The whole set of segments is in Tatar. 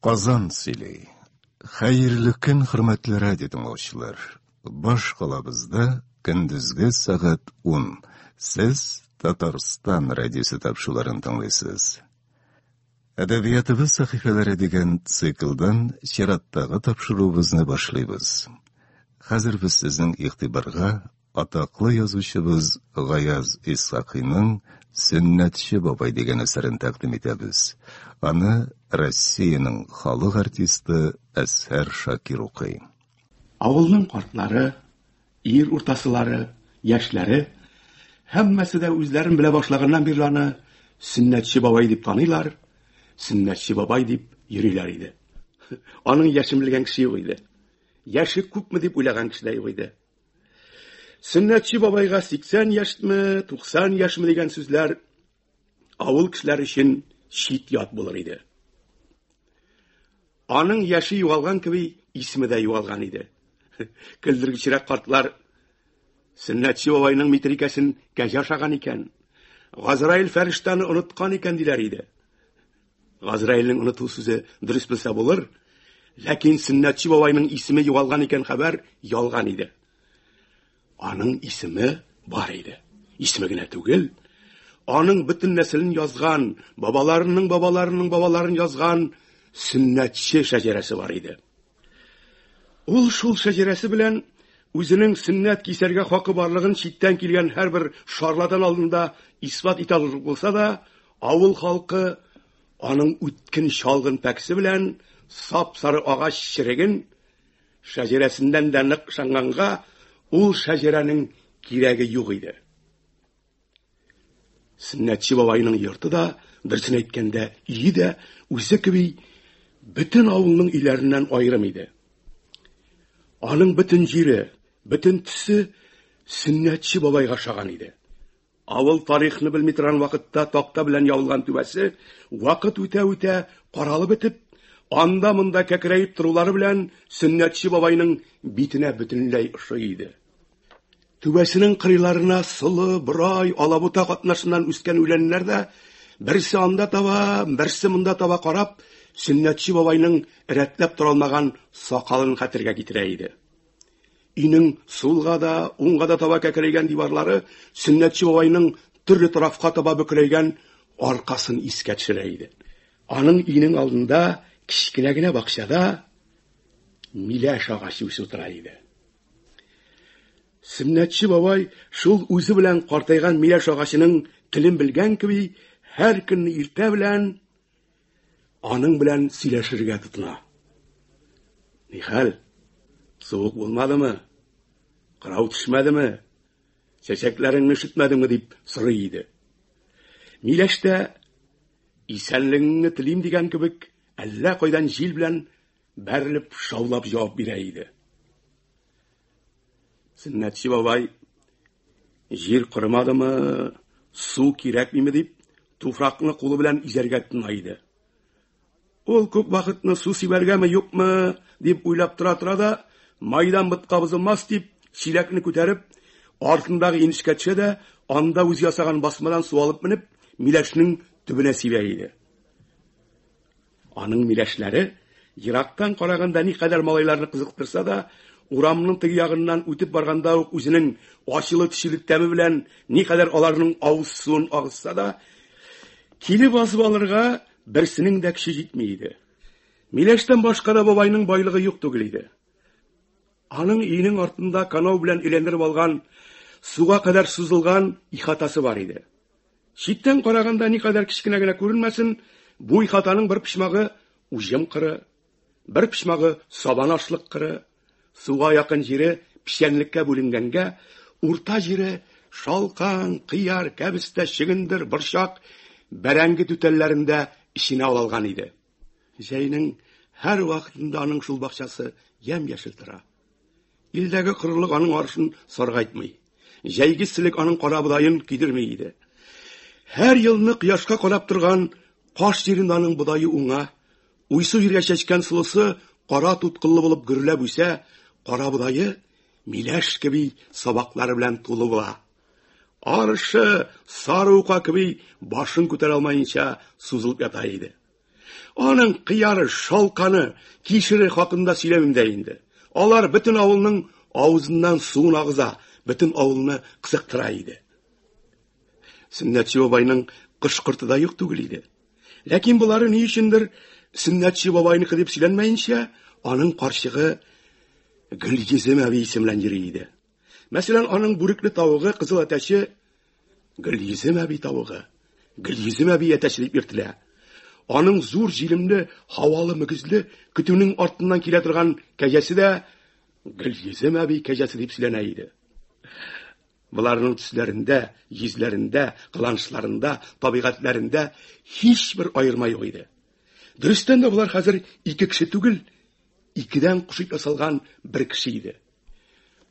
Казан сөйлей. Хайырлы көн, хөрмәтле радио тыңлаучылар. Баш калабызда көндезге сәгать 10. Сез Татарстан радиосы тапшыруларын тыңлыйсыз. Әдәбиятыбыз сәхифәләре дигән циклдан чираттагы тапшыруыбызны башлыйбыз. Хәзер без сезнең игътибарга атаклы язучыбыз Гаяз Исхакыйның Сөннәтче бабай дигән әсәрен тәкъдим итәбез. Аны Россиянең халык артисты Әсәр Шакир укый. Авылның картлары, ир уртасылары, яшьләре һәммәсе дә үзләрен белә башлаганнан бирле аны Сөннәтче бабай дип таныйлар, Сөннәтче бабай дип йөриләр иде. Аның яшен белгән кеше юк иде. Яше күпме дип уйлаган кеше дә юк иде. Сөннәтче бабайга 80 яшьме, 90 яшьме дигән сүзләр авыл кешеләре өчен чит ят булыр иде. Аның яше югалган кеби исеме дә югалган иде. Көлдергечрәк картлар Сөннәтче бабайның метрикасын кәҗә ашаган икән. Газраил фәрештәне оныткан икән диләр иде. Газраилның оныту сүзе дөрес булса булыр, ләкин Сөннәтче бабайның исеме югалган икән хәбәр ялган иде. Аның исеме бар иде. Исеме генә түгел, аның бөтен нәселен язган, бабаларының язган Сөннәтче шәҗәрәсе бар иде. Ул шул шәҗәрәсе белән үзенең сөннәт кисәргә хакы барлыгын читтән килгән һәрбер шарладан алдында исбат итә алыр булса да, авыл халкы аның үткен чалгын пәксе белән сап-сары агач череген шәҗәрәсеннән дә нык ышанганга, ул шәҗәрәнең кирәге юк иде. Сөннәтче бабайның йорты да, дөресен әйткәндә, өе дә үзе кеби бөтен авылның өйләреннән аерым иде. Аның бөтен җире, бөтен төсе Сөннәтче бабайга шаган иде. Авыл тарихны белми торган вакытта такта белән ябылган түбәсе, вакыт үтә-үтә каралып бетеп, анда-монда кәкрәеп торулары белән Сөннәтче бабайның битенә бөтенләй ошый иде. Түбәсенең кырыйларына сылы, борай, алабута катнашыннан үскән үләннәр дә берсе анда таба, берсе монда таба карап, Сөннәтче бабайның рәтләп тора алмаган сакалын хәтергә китерә иде. Өйнең сулга да, уңга да таба кәкрәйгән диварлары Сөннәтче бабайның төрле тарафка таба бөкрәйгән аркасын искә төшерә иде. Аның өйнең алдында кичкенә генә бакчада миләш агачы үсеп тора иде. Сөннәтче бабай шул үзе белән картайган миләш агачының телен белгән кеби, һәр көнне иртә белән аның белән сөйләшергә тотына. Нихәл, суык булмадымы? Кырау төшмәдеме? Чәчәкләреңне ишетмәдеңме дип сорый иде. Миләш тә исәнлегеңне телим дигән кебек, әллә кайдан җил белән бәрелеп шаулап җавап бирә иде. Сөннәтче бабай җир кырмадымы, су кирәкмиме дип, туфракны кулы белән изәргә тына иде. Ул күп вакытны су сибәргәме, юкмы дип уйлап тора да, майдан бытка бозылмас дип, чиләкне күтәреп, артындагы инешкә төшә дә, анда үз ясаган басмадан су алып менеп, миләшнең төбенә сибә иде. Аның миләшләре ерактан караганда никадәр малайларны кызыктырса да, урамның теге ягыннан үтеп барганда ук үзенең ачылы-тишеле тәме белән никадәр аларның авыз суын агызса да, килеп азып алырга берсенең дә көче җитми иде. Миләштән башка да бабайның байлыгы юк түгел иде. Аның өйнең артында канау белән өйләндереп алган, суга кадәр сузылган ихатасы бар иде. Читтән караганда никадәр кичкенә генә күренмәсен, бу ихатаның бер пишмагы уҗым кыры, бер пишмагы сабан ашлык кыры, суга якын җире пишәнлеккә бүленгәнгә, урта җире шалкан, кыяр, кәбестә, чигендер, борчак, бәрәңге түтәлләрендә ишенә алган иде. Җәйнең һәр вакытында аның шул бакчасы ямь-яшел тора. Илдәге кырылык аның арышын саргайтмый. Җәйге силек аның кара будайын кидерми иде. Һәр елны кояшка карап торган каш җирендә аның будайы уңа, уйсу җиргә чәчкән сулысы кара туткыллы булып гөрләп үсә, кара будайы миләш кеби сабаклары белән тулы була. Арышы, сары ука кеби башын күтәрә алмаенча сузылып ята иде. Аның кыяры, шалканы, кишире хакында сөйләмим дә инде. Алар бөтен авылның авызыннан суын агыза, бөтен авылны кызыктыра иде. Сөннәтче бабайның кышкырты да юк түгел иде. Ләкин булары ни өчендер Сөннәтче бабайныкы дип сөйләнмәенчә, аның карчыгы Гөлйөзем әби исемлән йөри иде. Мәсәлән, аның бүрекле тавыгы, кызыл әтәче Гөлйөзем әби тавыгы, Гөлйөзем әби әтәче дип йөртелә. Аның зур җилемле, һавалы мөгезле, көтүнең артыннан килә торган кәҗәсе дә Гөлйөзем әби кәҗәсе дип сөйләнә иде. Буларның төсләрендә, йөзләрендә, кыланышларында, табигатьләрендә һичбер аерма юк иде. Дөрестән дә булар хәзер ике кеше түгел, икедән кушып ясалган бер кеше иде.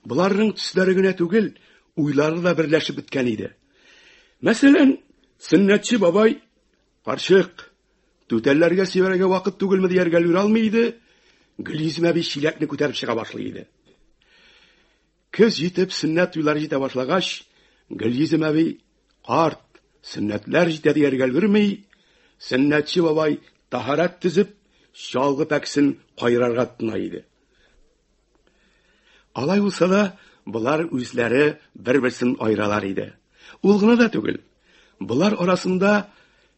Буларның төсләре генә түгел, уйлары да берләшеп беткән иде. Мәсәлән, Сөннәтче бабай карчык түтәлләргә сибәргә вакыт түгелме дияргә өлгерә алмый иде. Гөлйөзем әби чиләкне күтәреп чыга башлый иде. Көз җитеп, сөннәт туйлары җитә башлагач, Гөлйөзем әби карт, сөннәтләр җитә дияргә өлгерми, Сөннәтче бабай таһарат төзеп, чалгы пәксен кайрарга тына иде. Алай булса да, булар үзләре бер-берсен айралар иде. Ул гына да түгел. Булар арасында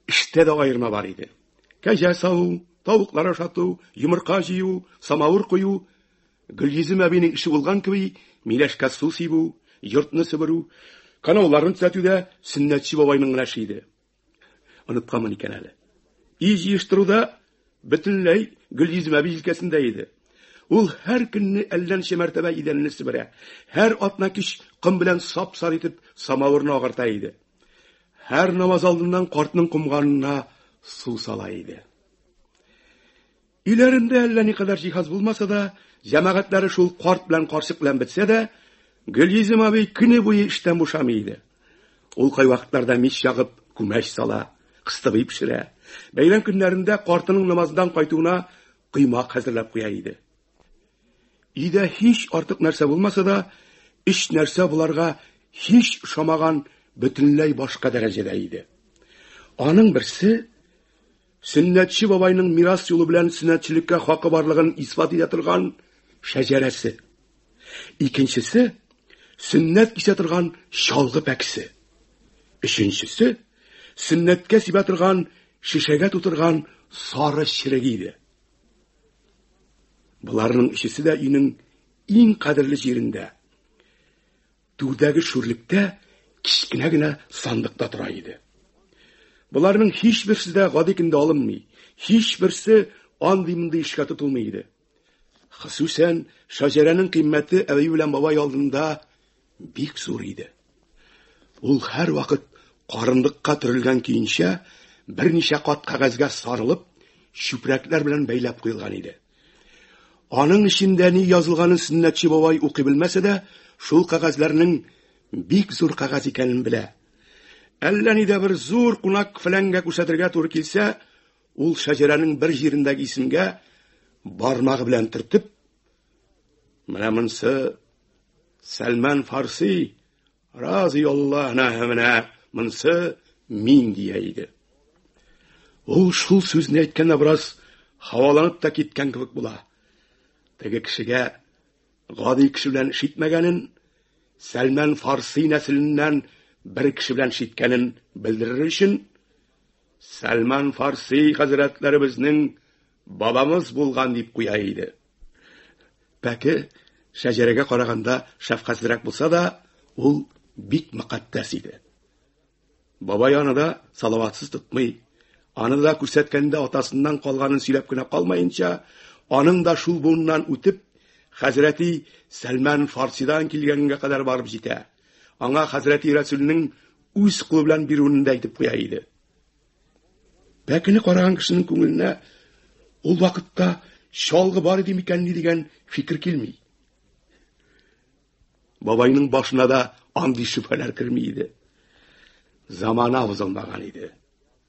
эштә дә аерма бар иде. Кәҗә сау, тавыклар ашату, йомырка җыю, самавыр кую, Гөлйөзем әбинең эше булган кеби, миләшкә су сибү, йортны себерү, канауларын төзәтүдә Сөннәтче бабайның гына эше иде. Онытканмын икән әле. Үй җыештыруда бөтенләй Гөлйөзем әби җилкәсендә иде. Ул һәр көнне әллән мәртәбә идәнне себерә. Һәр атна кич ком белән сап-сар итеп самавырны агарта иде. Һәр намаз алдыннан картның кумганына су сала иде. Өйләрендә әллә никадәр җиһаз булмаса да, җәмәгатьләре шул карт белән карчык белән бетсә дә, Гөлйөзем әби көне буе эштән бушамый иде. Ул кай вакытларда мич ягып, күмәч сала, кыстыбый пешерә. Бәйрәм көннәрендә картының намаздан кайтуына кыймак хәзерләп куя иде. Өйдә һич артык нәрсә булмаса да, эш нәрсә буларга һич ошамаган бөтенләй башка дәрәҗәдә иде. Аның берсе Сөннәтче бабайның мирас юлы белән сөннәтчелеккә хакы барлыгын исбат итә торган шәҗәрәсе. Икенчесе сөннәт кисә торган чалгы пәксе. Өченчесе сөннәткә сибә торган шишәгә тутырган сары чирек иде. Буларның өчесе дә өйнең иң кадерле җирендә, түрдәге шүрлектә кичкенә генә сандыкта тора иде. Буларның һичберсе дә гади көндә алынмый, һичберсе андый-мондый эшкә тотылмый иде. Хусусан шәҗәрәнең кыйммәте әби белән бабай алдында бик зур иде. Ул һәр вакыт карындыкка төрелгән көенчә берничә кат кәгазьгә сарылып, чүпрәкләр белән бәйләп куелган иде. Аның эчендә ни язылганын Сөннәтче бабай укый белмәсә дә, шул кәгазьләрнең бик зур кәгазь икәнен белә. Әллә нидә бер зур кунак фәләнгә күрсәтергә туры килсә, ул шәҗәрәнең бер җирендәге исемгә бармагы белән төртеп, менә монсы Сәлман Фарси, разыяллаһу анһу, монсы мин дия иде. Ул шул сүзне әйткәндә бераз һаваланып та киткән кебек була. Теге кешегә гади кеше белән ишетмәгәнен, Сәлман Фарси нәселеннән бер кеше белән ишеткәнен белдерер өчен, Сәлман Фарси хәзрәтләре безнең бабамыз булган дип куя иде. Пәке шәҗәрәгә караганда шәфкатьсезрәк булса да, ул бик мөхәттәс иде. Бабай аны да салаватсыз тотмый, аны да күрсәткәндә атасыннан калганын сөйләп кенә калмаенча, аның да шул буыннан үтеп, хәзрәти Сәлман Фарсидан килгәнгә кадәр барып җитә. Аңа хәзрәти Рәсүлнең үз кулы белән бирүен дә әйтеп куя иде. Пәкене караган кешенең күңеленә ул вакытта чалгы бар иде микән дигән фикер килми. Бабайның башына да андый шөбһәләр керми иде. Замана бозылмаган иде.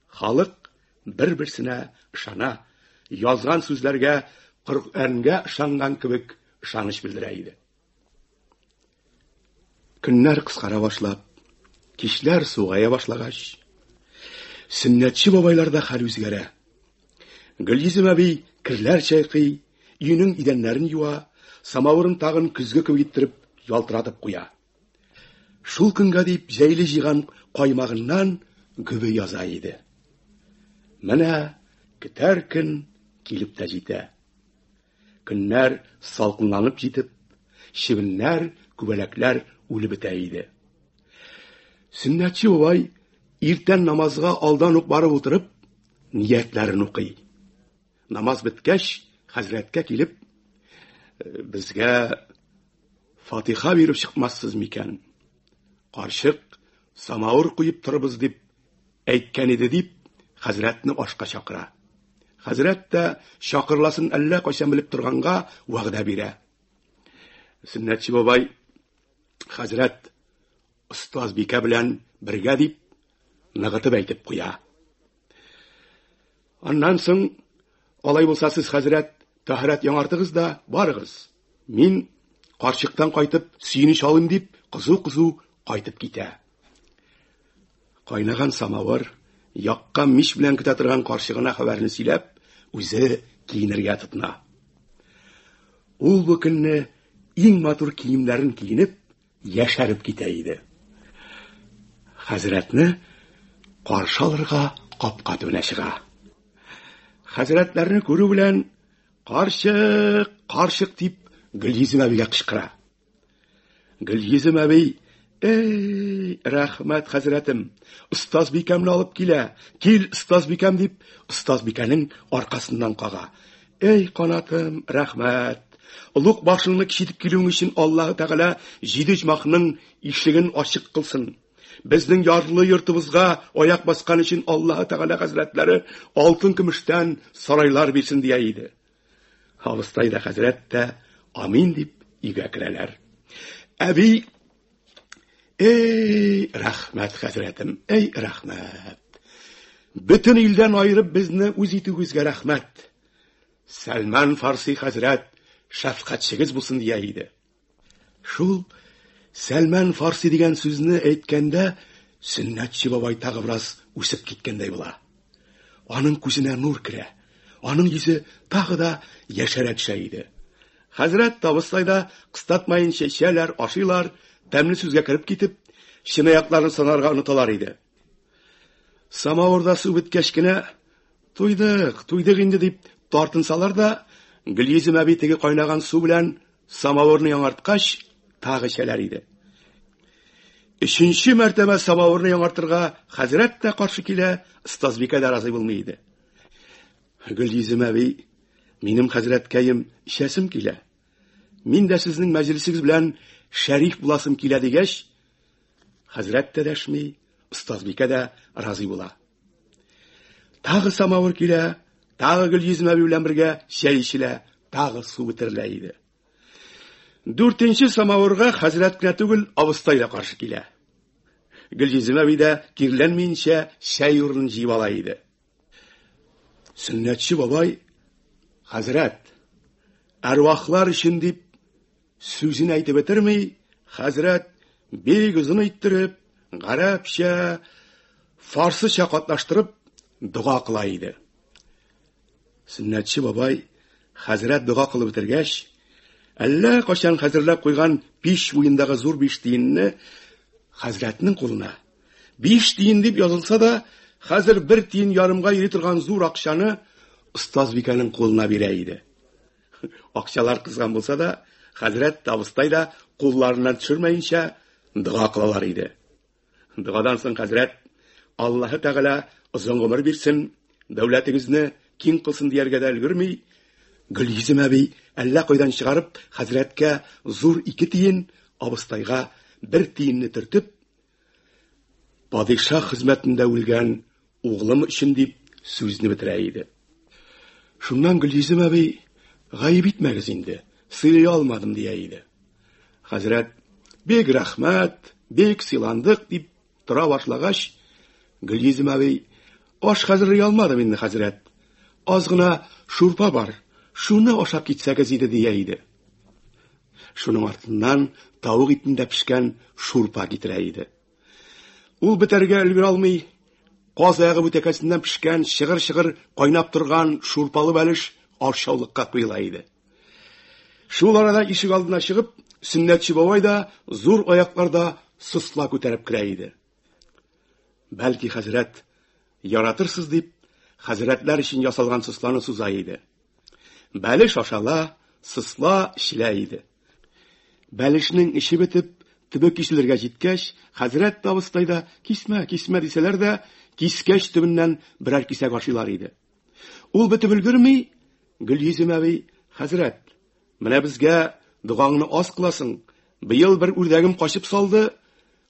Халык бер-берсенә ышана, язган сүзләргә, Коръәнгә ышанган кебек ышаныч белдерә иде. Көннәр кыскара башлап, кичләр сугая башлагач, Сөннәтче бабайларда хәл үзгәрә. Гөлйөзем әби кирләр чайкый, өйнең идәннәрен юа, самавырын тагын көзгә кебек ялтыратып куя. Шул көнгә дип җәйле җыйган каймагыннан гөбе яза иде. Менә көтәр көн килеп тә җитә. Көннәр салкынланып җитеп, чебеннәр, күбәләкләр үлеп бетә иде. Сөннәтче бабай иртән намазга алдан ук барып утырып, ниятләрен укый. Намаз беткәч, хәзрәткә килеп, безгә Фатиха биреп чыкмассыз микән? Карчык самавыр куеп торыбыз дип әйткән иде дип, хәзрәтне ашка чакыра. Хәзрәт тә чакырласын әллә кайчан белеп торганга вәгъдә бирә. Сөннәтче бабай хәзрәт остаз бикә белән бергә дип ныгытып әйтеп куя. Аннан соң, алай булса сез хәзрәт тәһарәт яңартыгыз да барыгыз. Мин карчыктан кайтып сөйнеш алым дип кызу-кызу кайтып китә. Кайнаган самавыр, яккан мич белән көтә торган карчыгына хәбәрне сөйләп, үзе киенергә тотына. Ул бу көнне иң матур киемнәрен киенеп, яшәреп китә иде. Хәзрәтне каршы алырга капка төбенә чыга. Хәзрәтләрне күрү белән карчык, карчык дип Гөлйөзем әбигә кычкыра. Гөлйөзем әби: "Эй, рәхмәт хәзрәтем, остаз бикәмне алып килә. Кил, остаз бикәм" дип, остаз бикәнең аркасыннан кага. "Эй, канатым, рәхмәт. Улук башыңны кичитеп килүең өчен Аллаһ Тәгалә җиде җмахның ишеген ачык кылсын. Безнең ярлы йортыбызга аяк баскан өчен Аллаһ Тәгалә хәзрәтләре алтын көмештән сарайлар бирсен" дия иде. Абыстай да хәзрәт тә амин дип өйгә керәләр. Әби: "Эй, рәхмәт хәзрәтем, эй, рәхмәт. Бөтен илдән айырып безне үз итүгезгә рәхмәт. Сәлман Фарси хәзрәт шәфкатьчегез булсын" дия иде. Шул Сәлман Фарси дигән сүзне әйткәндә, Сөннәтче бабай тагы бераз үсеп киткәндәй була. Аның күзенә нур керә. Аның йөзе тагы да яшәрә төшә иде. Хәзрәт табыстай да кыстатмаенча эчәләр, ашыйлар, тәмле сүзгә кереп китеп, чынаякларын санарга оныталар иде. Самавырда су беткәч кенә, туйдык инде дип тартынсалар да, Гөлйөзем әби теге кайнаган су белән самавырны яңарткач, тагы эчәләр иде. Өченче мәртәбә самавырны яңартырга хәзрәт тә каршы килә, остазбикә дә разый булмый иде. Гөлйөзем әби: "Минем хәзрәткәем ишәсем килә. Мин дә сезнең мәҗлисегез белән шәриф буласым килә" дигәч, хәзрәт тә дәшми, остазбикә дә разый була. Тагы самавыр килә, тагы Гөлйөзем әби белән бергә чәй эчелә, тагы су бетерелә иде. Дүртенче самавырга хәзрәт кенә түгел, абыстай да каршы килә. Гөлйөзем әби дә кирләнмәенчә чәй урынын җыеп ала иде. Сөннәтче бабай: "Хәзрәт, әрвахлар өчен" дип сүзен әйтеп бетерми, хәзрәт бик озын иттереп, гарәпчә, фарсыча катнаштырып дуга кыла иде. Сөннәтче бабай хәзрәт дуга кылып бетергәч, әллә качан хәзерләп куйган пич буендагы зур 5 тиенне хәзрәтнең кулына. 5 тиен дип язылса да, хәзер 1 тиен ярымга йөри торган зур акчаны остазбикәнең кулына бирә иде. Акчалар кызган булса да, хәзрәт табыстай да кулларыннан төшермәенчә дуга кылалар иде. Дугадан соң хәзрәт: "Аллаһ Тәгалә озын гомер бирсен, дәүләтегезне киң кылсын" дияргә дә өлгерми, Гөлйөзем әби әллә кайдан чыгарып хәзрәткә зур 2 тиен, абыстайга 1 тиенне төртеп, "Падишаһ хезмәтендә үлгән углым өчен" дип сүзне бетерә иде. Шуннан Гөлйөзем әби: "Гаеп итмәгез инде, сыйлый алмадым" дия иде. Хәзрәт: "Бик рәхмәт, бик сыйландык" дип тора башлагач, Гөлйөзем әби: "Аш хәзерлый алмадым инде, хәзрәт. Аз гына шурпа бар, шуны ашап китсәгез иде" дия иде. Шуның артыннан тавык итендә пешкән шурпа китерә иде. Ул бетәргә өлгерә алмый, Каз аягы бүтәкәсеннән пешкән, шыгыр-шыгыр кайнап торган шурпалы бәлеш ашъяулыкка куела иде. Шул арада ишек алдына чыгып, Сөннәтче бабай да зур аякларда сысла күтәреп керә иде. Бәлки хәзрәт яратырсыз дип, хәзрәтләр өчен ясалган сысланы суза иде. Бәлеш ашала, сысла эчелә иде. Бәлешнең эче бетеп, төбе киселергә җиткәч, хәзрәт табыстай да кисмә дисәләр дә, кискәч төбеннән берәр кисәк ашыйлар иде. Ул бетеп өлгерми, Гөлйөзем әби: "Хәзрәт, менә безгә дугаңны аз кыласың. Быел бер үрдәгем качып салды,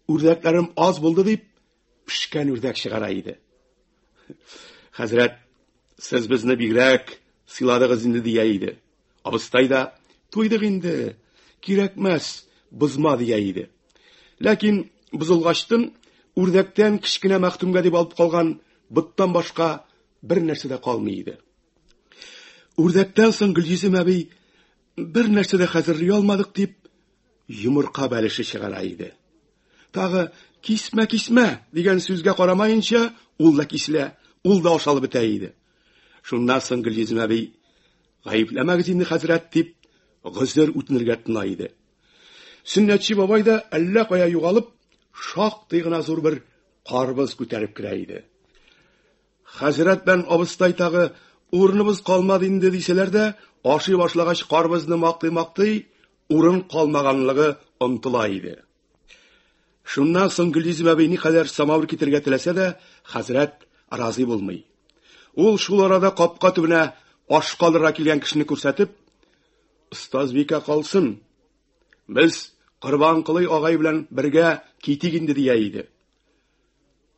үрдәкләрем аз булды" дип, пешкән үрдәк чыгара иде. Хәзрәт: "Сез безне бигрәк сыйладыгыз инде" дия иде. Абыстай да: "Туйдык инде, кирәкмәс, бозма" дия иде. Ләкин бозылгачтын үрдәктән кичкенә мәхтүмгә дип алып калган боттан башка бер нәрсә дә калмый иде. Үрдәктән соң Гөлйөзем әби: "Бер нәрсә дә хәзерли алмадык" дип, йомырка бәлеше чыгара иде. Тагы кисмә дигән сүзгә карамаенча, ул да киселә, ул да ашалып бетә иде. Шуннан соң Гөлйөзем әби: "Гаепләмәгез инде, хәзрәт" дип, гызыр үтенергә тына иде. Сөннәтче бабай да әллә кая югалып, шактый гына зур бер карбыз күтәреп керә иде. Хәзрәт белән абыстай тагы урыныбыз калмады инде дисәләр дә, ашый башлагач карбызны мактый, урын калмаганлыгы онтыла иде. Шуннан соң Гөлйөзем әби никадәр самавыр китергә теләсә дә, хәзрәт разый булмый. Ул шул арада капка төбенә аш калырга килгән кешене күрсәтеп: "Остазбикә калсын. Без Корбан Кылый агай белән бергә китик инде" дия иде.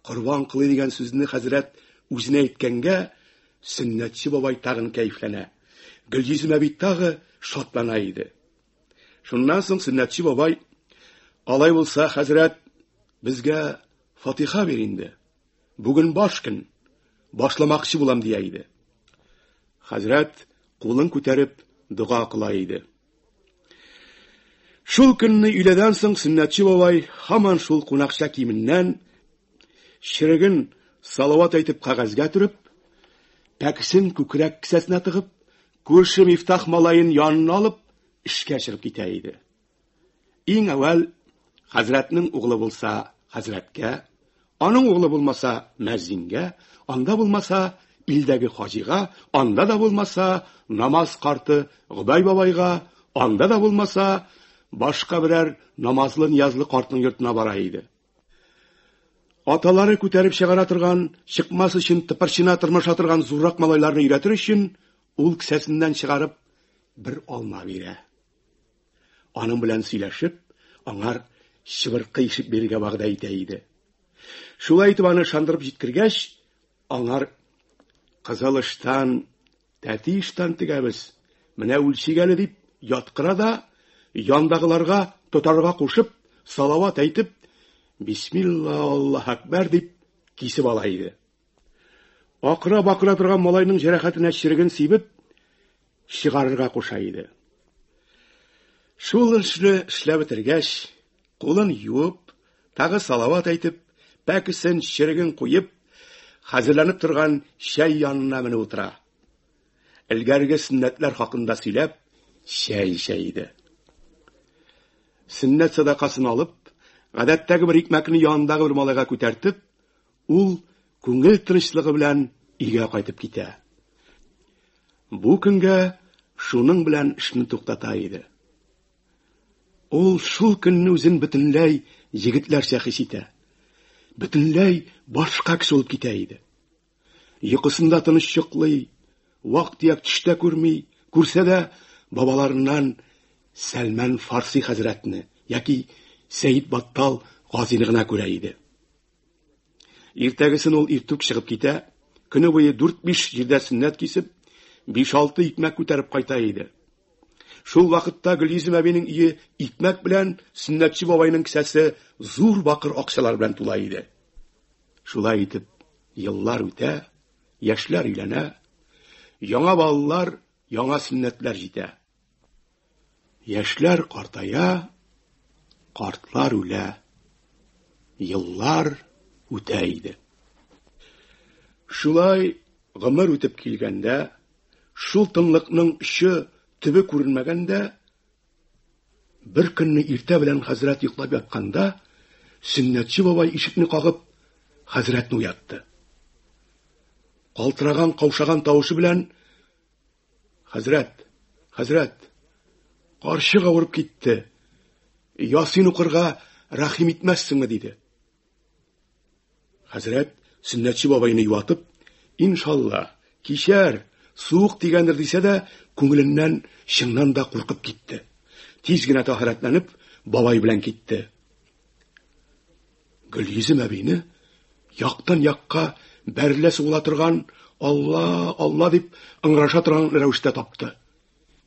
Корбан Кылый дигән сүзне хәзрәт үзенә әйткәнгә, Сөннәтче бабай тагын кәефләнә. Гөлйөзем әби тагы шатлана иде. Шуннан соң Сөннәтче бабай: "Алай булса, хәзрәт, безгә Фатиха бир инде. Бүген баш көн, башламакчы булам" дия иде. Хәзрәт кулын күтәреп дуга кыла иде. Шул көнне өйләдән соң Сөннәтче бабай һаман шул кунакча киеменнән чиреген салават әйтеп кагазгә төреп, пәкесен күкрәк кисәсенә тыгып, күрше Мифтах малайын янына алып, эшкә чыгып китә иде. Иң әвәл хәзрәтнең углы булса хәзрәткә, аның углы булмаса мәрзингә, анда булмаса илдәге хаҗига, анда да булмаса намаз карты Губай бабайга, анда да булмаса башка берәр намазлы ниязлы картның йортына бара иде. Аталары күтәреп чыгара торган, чыкмас өчен тыпырчына тырмыша торган зуррак малайларны өйрәтер өчен, ул кесәсеннән чыгарып бер алма бирә. Аның белән сөйләшеп, аңар чыбыркы ишеп бирергә вәгъдә итә иде. Шулай итеп аны шандырып җиткергәч, аңар: "Кызыл ыштан, тәти ыштан тегәбез. Менә үлчигәле" дип яткыра да, яндагыларга тотарга кушып, салават әйтеп, "Бисмилла, Аллаһ әкбәр" дип кисеп ала иде. Акыра-бакыра торган малайның җәрәхәтенә чиреген сибеп, чыгарырга куша иде. Шул эшне эшләп бетергәч, кулын юып, тагы салават әйтеп, пәкесен, чиреген куеп, хәзерләнеп торган чәй янына менеп утыра. Элгәрге сөннәтләр хакында сөйләп, чәй эчә иде. Сөннәт садакасын алып, гадәттәге бер икмәкне янындагы бер малайга күтәртеп, ул күңел тынычлыгы белән өйгә кайтып китә. Бу көнгә шуның белән эшне туктата иде. Ул шул көнне үзен бөтенләй егетләрчә хис итә. Бөтенләй башка кеше булып китә иде. Йокысында тыныч йоклый, вак-төяк төштә күрми, күрсә дә бабаларыннан Сәлман Фарси хәзрәтне яки Сәйид Баттал Газины гына күрә иде. Иртәгесен ул иртүк чыгып китә, көне буе 4-5 җирдә сөннәт кисеп, 5-6 икмәк күтәреп кайта иде. Шул вакытта Гөлйөзем әбинең ие икмәк белән Сөннәтче бабайның кесәсе зур бакыр акчалар белән тула иде. Шулай итеп, еллар үтә, яшьләр өйләнә, яңа балалар, яңа сөннәтләр җитә. Яшьләр картая, картлар үлә. Еллар үтә иде. Шулай гомер үтеп килгәндә, шул тынлыкның очы, төбе күренмәгәндә, бер көнне иртә белән хәзрәт йоклап ятканда, Сөннәтче бабай ишекне кагып, хәзрәтне уятты. Калтыраган, каушаган тавышы белән: "Хәзрәт, карчык авырып китте. Ясин укырга рәхим итмәссеңме?" диде. Хәзрәт Сөннәтче бабайны юатып: "Иншалла, кичәр, суык тигәндер" дисә дә, күңеленнән чыннан да куркып китте. Тиз генә тахиратланып, бабай белән китте. Гөлйөзем әбине яктан якка бәрелә сугыла торган, "Алла, Алла" дип ыңгыраша торган рәвештә тапты.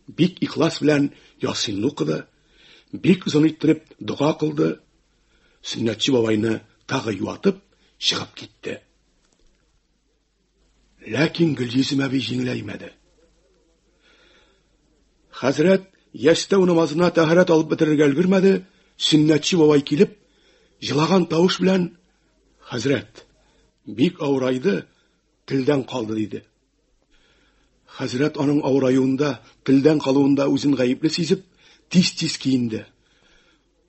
Бик ихлас белән Ясин укыды, бик озын иттереп дуга кылды. Сөннәтче бабайны тагы юатып чыгып китте. Ләкин Гөлйөзем әби җиңеләймәде. Хәзрәт ястәү намазына тәһарәт алып бетерергә өлгермәде, Сөннәтче бабай килеп, җылаган тавыш белән: "Хәзрәт, бик авырайды, телдән калды" диде. Хәзрәт аның авыраюында, телдән калуында үзен гаепле сизеп, тиз-тиз киенде.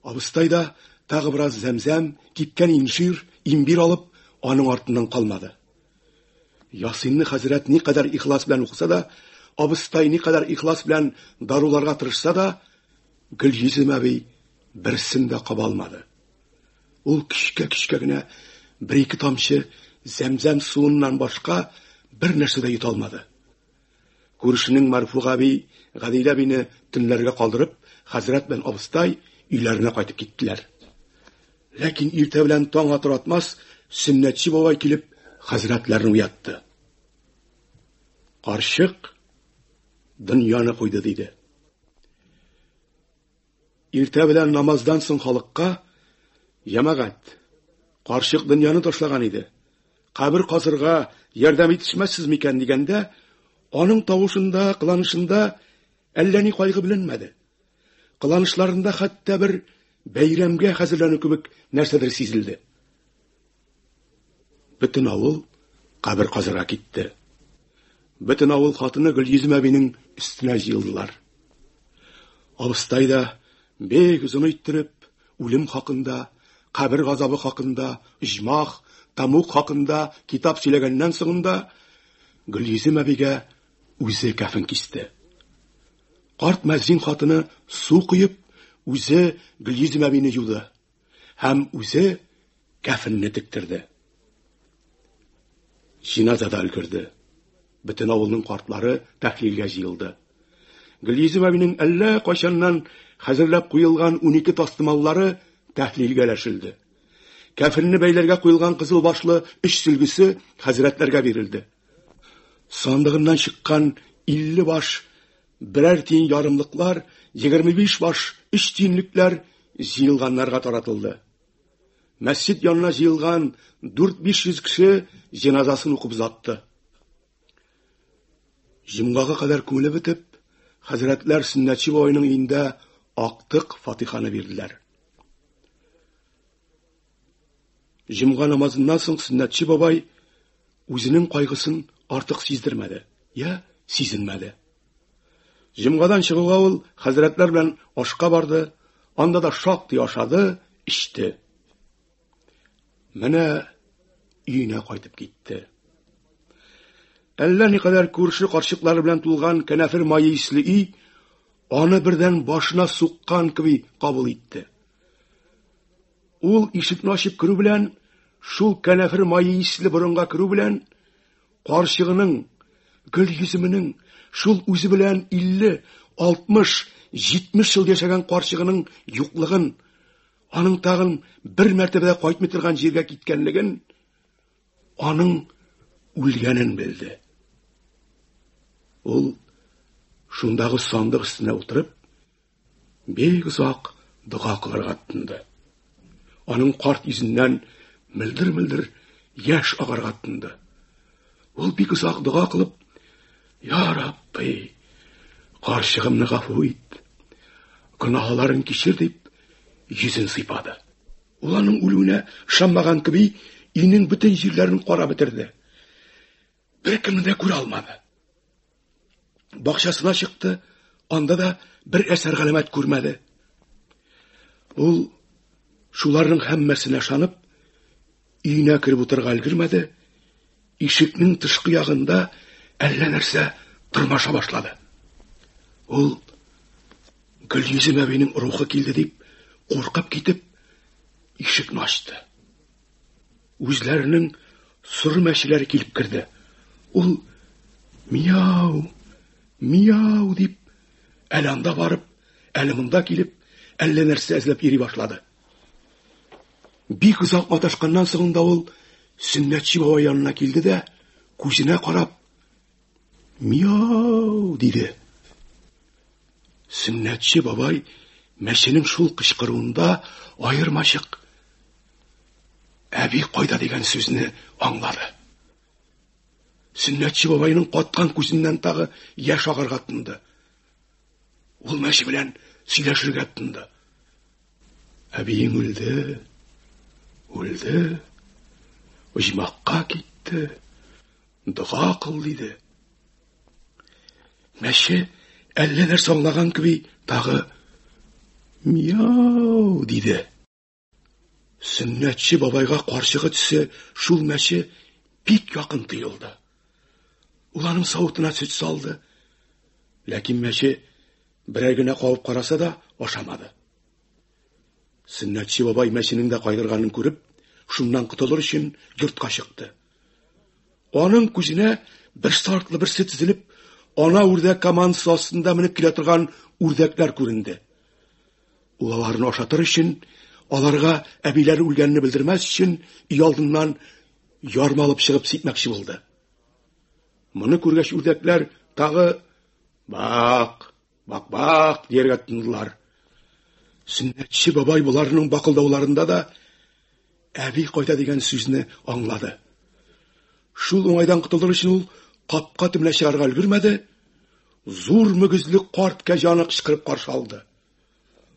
Абыстай да тагы бераз зәмзәм, кипкән инжир, имбир алып, аның артыннан калмады. Ясинны хәзрәт никадәр ихлас белән укыса да, абыстай никадәр ихлас белән даруларга тырышса да, Гөлйөзем әби берсен дә каба алмады. Ул кичкә генә бер-ике тамчы зәмзәм суыннан башка бер нәрсә дә юта алмады. Күршенең Марфуг әби, Гадилә әбине төнләргә калдырып, хәзрәт белән абыстай өйләренә кайтып киттеләр. Ләкин иртә белән таң атыр атмас, Сөннәтче бабай килеп, хәзрәтләрне уятты. "Карчык дөньяны куйды" диде. Иртә белән намаздан соң халыкка: "Ямагат, карчык дөньяны ташлаган иде. Кабер казырга ярдәм итешмәссез микән?" дигәндә, аның тавышында, кыланышында әллә ни кайгы беленмәде. Кыланышларында хәтта бер бәйрәмгә хәзерләнү кебек нәрсәдер сизелде. Бөтен авыл кабер казырга китте. Бөтен авыл хатыны Гөлйөзем әбинең өстенә җыелдылар. Абыстай да бик озын иттереп, үлем хакында, кабер газабы хакында, иҗмах, тамук хакында китап сөйләгәннән соңында Гөлйөзем әбигә үзе кәфен кисте. Карт мәзин хатыны су куеп, үзе Гөлйөзем әбине юды һәм үзе кәфенне тектерде. Җиназада өлгерде. Бөтен авылның картлары тәһлилгә җыелды. Гөлйөзем әбинең әллә кайчаннан хәзерләп куелган 12 тастымаллары тәһлилгәләшелде. Кәфенне бәйләргә куелган кызыл башлы 3 сөлгесе хәзрәтләргә бирелде. Сандыгыннан чыккан 50 баш берәр тиен ярымлыклар, 25 баш 3 тиенлекләр җыелганнарга таратылды. Мәсҗид янына җыелган 400-500 кеше җиназасын укып узатты. Җомгага кадәр күңеле бетеп, хәзрәтләр Сөннәтче бабайның өендә актык Фатиханы бирделәр. Җомга намазыннан соң Сөннәтче бабай үзенең кайгысын артык сиздермәде, сизенмәде. Җомгадан чыгуга ул хәзрәтләр белән ашка барды, анда да шактый ашады, ичте. Менә өенә кайтып китте. Әллә никадәр күрше карчыклары белән тулган кәнәфер майы исле өй аны бердән башына суккан кеби кабул итте. Ул ишекне ачып керү белән, шул кәнәфер майы исле борынга керү белән, карчыгының, Гөлйөземенең, шул үзе белән 50, 60, 70 ел яшәгән карчыгының юклыгын, аның тагын бер мәртәбә кайтмый торган җиргә киткәнлеген, аның үлгәнен белде. Ул шундагы сандык өстенә утырып, бик озак дуга кылырга тотынды. Аның карт йөзеннән мөлдер-мөлдер яшь агарга тотынды. Ул бик озак дуга кылып: "Я Рабби, карчыгымны гафу ит, гөнаһларын кичер" дип йөзен сыйпады. Ул аның үлүенә ышанмаган кеби, өйнең бөтен җирләрен карап бетерде. Беркемне дә күрә алмады. Бакчасына чыкты, анда да бер әсәр галәмәт күрмәде. Ул шуларның һәммәсенә ышанып, өенә кирип утырырга өлгермәде. Ишекнең тышкы ягында әллә нәрсә тырмаша башлады. Ул Гөлйөзем әбинең рухы килде дип, куркып китеп, ишекне ачты. Үзләренең соры мәчеләре килеп керде. Ул мияу, мияу дип, әле анда барып, әле монда килеп, әллә нәрсә эзләп йөри башлады. Бик озак маташканнан соң да ул Сөннәтче бабай янына килде дә, күзенә карап, мияу диде. Сөннәтче бабай мәченең шул кычкыруында аермачык «Әби кайда» дигән сүзне аңлады. Сөннәтче бабайның каткан күзеннән тагы яшь агарга тынды. Ул мәче белән сөйләшергә тынды. Әбиең үлде, үлде, оҗмакка китте, дуга кыл диде. Мәче әллә нәрсә аңлаган кеби тагы мияу диде. Сөннәтче бабайга каршыгы төсе шул мәче бик якын тоелды. Ул аның савытына сөт салды. Ләкин мәче берәр генә кабып караса да ашамады. Сөннәтче бабай мәченең дә кайгырганын күреп, шуннан котылыр өчен йортка чыкты. Аның күзенә бер сартлы берсе тезелеп, ана үрдәк командасы астында менеп килә торган үрдәкләр күренде. Ул аларны ашатыр өчен, аларга әбиләре үлгәнне белдермәс өчен, өй алдыннан ярмалып чыгып сипмәкче булды. Моны күргәч үрдәкләр тагы бак, бак, бак дияргә тотындылар. Сөннәтче бабай буларның бакылдауларында да әби кайда дигән сүзне аңлады. Шул уңайдан котылыр өчен ул капка төбенә чыгарга өлгермәде. Зур мөгезле карт кәҗаны кычкырып каршы алды.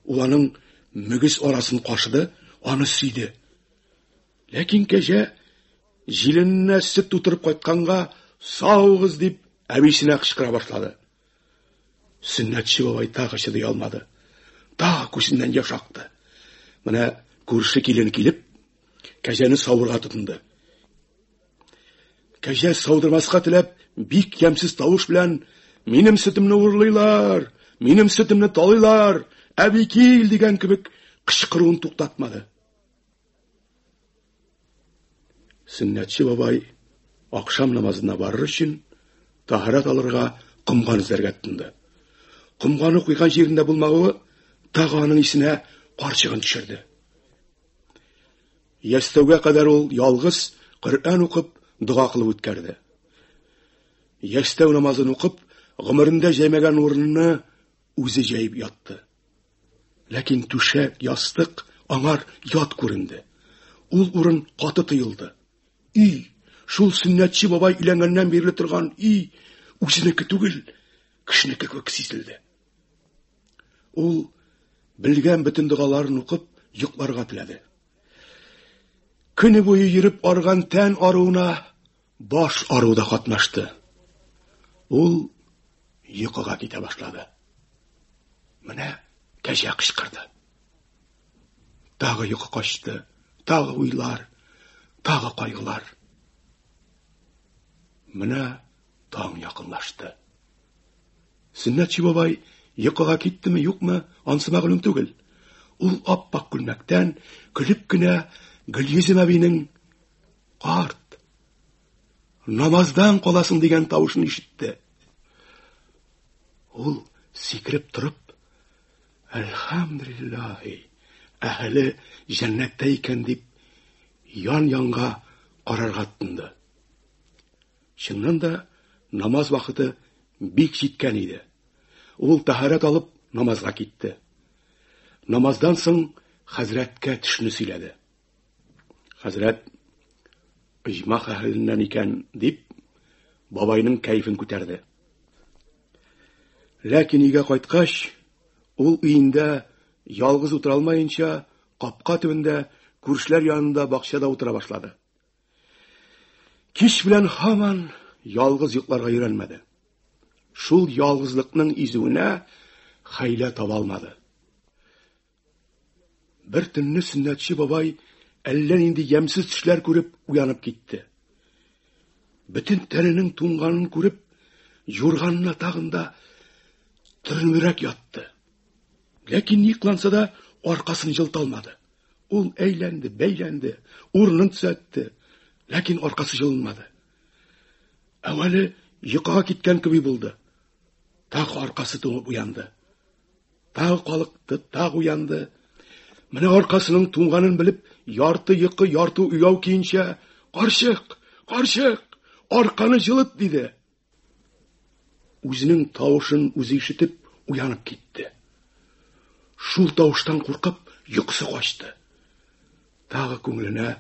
Ул аның мөгез арасын кашыды, аны сөйде. Ләкин кәҗә җилененә сөт тутырып кайтканга «Саугыз» дип әбисенә кычкыра башлады. Сөннәтче бабай тагы чыдый алмады. Тагы күзеннән яшь акты. Менә күрше килен килеп, кәҗәне савырга тотынды. Кәҗә саудырмаска теләп, бик ямсыз тавыш белән «Минем сөтемне урлыйлар, минем сөтемне талыйлар, әби кил» дигән кебек кычкыруын туктатмады. Сөннәтче бабай акшам намазына барыр өчен таһарат алырга комган эзләргә тотынды. Комганы куйган җирендә булмавы тагы аның исенә карчыгын төшерде. Ястәүгә кадәр ул ялгыз Коръән укып, дуга кылып үткәрде. Ястәү намазын укып, гомерендә җәймәгән урынны үзе җәйеп ятты. Ләкин түшәк, ястык аңар ят күренде. Ул урын каты тоелды. Өй, шул Сөннәтче бабай өйләнгәннән бирле торган өй, үзенеке түгел, кешенеке кебек сизелде. Ул белгән бөтен дугаларын укып, йокларга теләде. Көне буе йөреп арган тән аруына баш аруда катнашты. Ул йокыга китә башлады. Менә кәҗә кычкырды. Тагы йокы качты, тагы уйлар, тагы кайгылар. Менә таң якынлашты. Сөннәтче бабай йокыга киттеме, юкмы, ансы мәгълүм түгел. Ул аппак күлмәктән көлеп кенә Гөлйөзем әбинең карт, намаздан каласың дигән тавышын ишетте. Ул сикереп торып, «Әлхәмдүлиллаһи, әһле җәннәттә икән» дип, ян-янга карарга тотынды. Чыннан да намаз вакыты бик җиткән иде. Ул таһарат алып намазга китте. Намаздан соң хәзрәткә төшне сөйләде. Хәзрәт, оҗмах әһленнән икән дип, бабайның кәефен күтәрде. Ләкин өйгә кайткач, ул өендә ялгыз утыра алмаенча, капка төбендә күршләр янында бакчада утыра башлады. Кич белән һаман ялгыз йокларга өйрәнмәде. Шул ялгызлыкның изүенә хәйлә таба алмады. Бер төнне Сөннәтче бабай әллә нинди ямьсез төшләр күреп уянып китте. Бөтен тәненең туңганын күреп, юрганына тагында төренрәк ятты. Ләкин ни кыланса да аркасын җылта алмады. Ул әйләнде, бәйләнде, урынын төзәтте, ләкин аркасы җылынмады. Әвәле йокыга киткән кеби булды. Тагы аркасы туңып уянды. Тагы калыкты, тагы уянды. Менә аркасының туңганын белеп, ярты йокы, ярты уяу кийинчә, "Карчык, карчык, арканы җылыт" диде. Үзенең тавышын үзе ишетеп уянып китте. Шул тавыштан куркып, йокысы качты. Тагы күңеленә